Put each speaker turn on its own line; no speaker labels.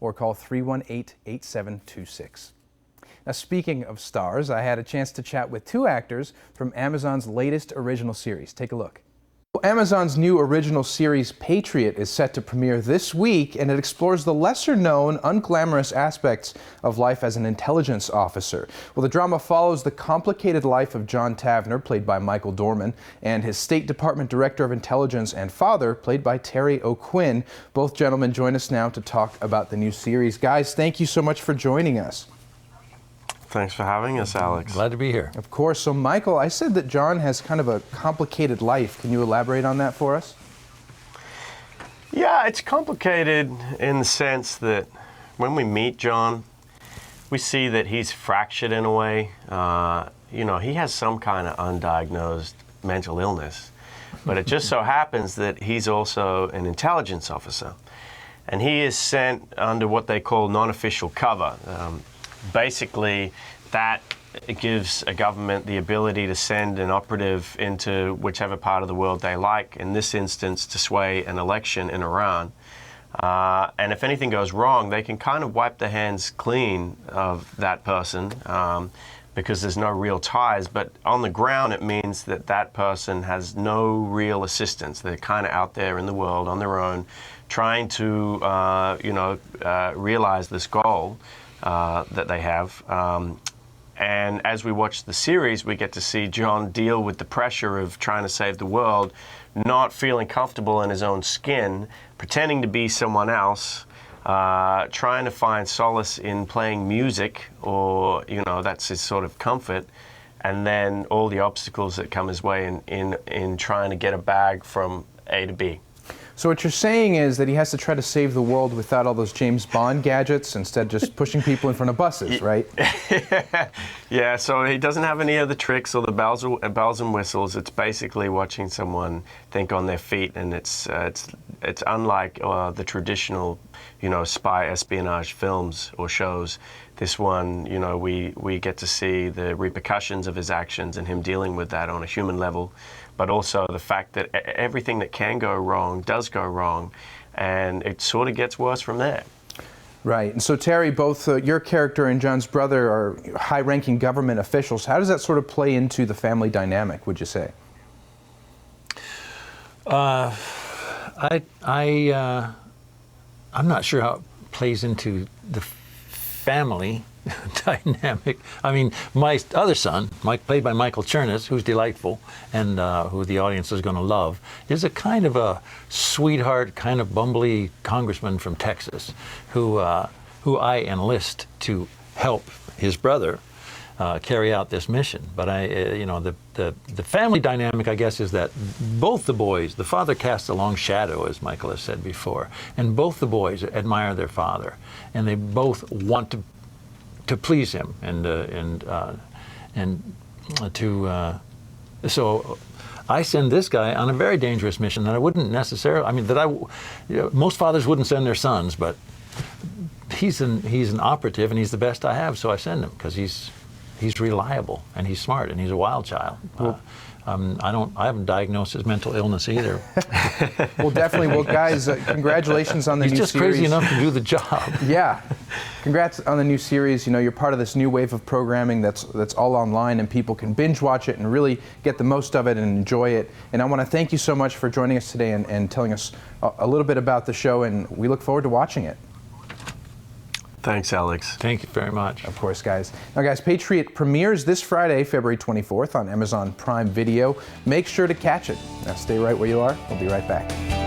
or call 318-8726. Now, speaking of stars, I had a chance to chat with two actors from Amazon's latest original series. Take a look. Amazon's new original series, Patriot, is set to premiere this week, and it explores the lesser-known, unglamorous aspects of life as an intelligence officer. Well, the drama follows the complicated life of John Tavner, played by Michael Dorman, and his State Department Director of Intelligence and father, played by Terry O'Quinn. Both gentlemen join us now to talk about the new series. Guys, thank you so much for joining us.
Thanks for having us, Alex.
Glad to be here.
Of course. So, Michael, I said that John has kind of a complicated life. Can you elaborate on that for us?
Yeah, it's complicated in the sense that when we meet John, we see that he's fractured in a way. You know, he has some kind of undiagnosed mental illness, but it just so happens that he's also an intelligence officer, and he is sent under what they call non-official cover. Basically, that gives a government the ability to send an operative into whichever part of the world they like, in this instance to sway an election in Iran. And if anything goes wrong, they can kind of wipe their hands clean of that person because there's no real ties. But on the ground, it means that that person has no real assistance. They're kind of out there in the world on their own, trying to realize this goal that they have. And as we watch the series, we get to see John deal with the pressure of trying to save the world, not feeling comfortable in his own skin, pretending to be someone else, trying to find solace in playing music, or, you know, that's his sort of comfort, and then all the obstacles that come his way in trying to get a bag from A to B.
So what you're saying is that he has to try to save the world without all those James Bond gadgets, instead just pushing people in front of buses, right?
Yeah, so he doesn't have any of the tricks or the bells and whistles. It's basically watching someone think on their feet, and it's unlike the traditional, you know, spy espionage films or shows. This one, you know, we get to see the repercussions of his actions and him dealing with that on a human level, but also the fact that everything that can go wrong does go wrong, and it sort of gets worse from there.
Right. And so, Terry, both your character and John's brother are high-ranking government officials. How does that sort of play into the family dynamic, would you say?
I'm not sure how it plays into the family dynamic. I mean, my other son, played by Michael Chernus, who's delightful and who the audience is going to love, is a kind of a sweetheart, kind of bumbly congressman from Texas who I enlist to help his brother carry out this mission. But the family dynamic, I guess, is that both the boys, the father casts a long shadow, as Michael has said before, and both the boys admire their father, and they both want to please him, so I send this guy on a very dangerous mission that I wouldn't necessarily. I mean, most fathers wouldn't send their sons, but he's an operative, and he's the best I have, so I send him because he's reliable and he's smart and he's a wild child. I haven't diagnosed his mental illness either.
Well, definitely. Well, guys, congratulations on the new series.
He's just crazy enough to do the job.
Yeah. Congrats on the new series. You know, you're part of this new wave of programming that's all online, and people can binge watch it and really get the most of it and enjoy it. And I want to thank you so much for joining us today and telling us a little bit about the show, and we look forward to watching it.
Thanks, Alex.
Thank you very much.
Of course, guys. Now, guys, Patriot premieres this Friday, February 24th on Amazon Prime Video. Make sure to catch it. Now, stay right where you are. We'll be right back.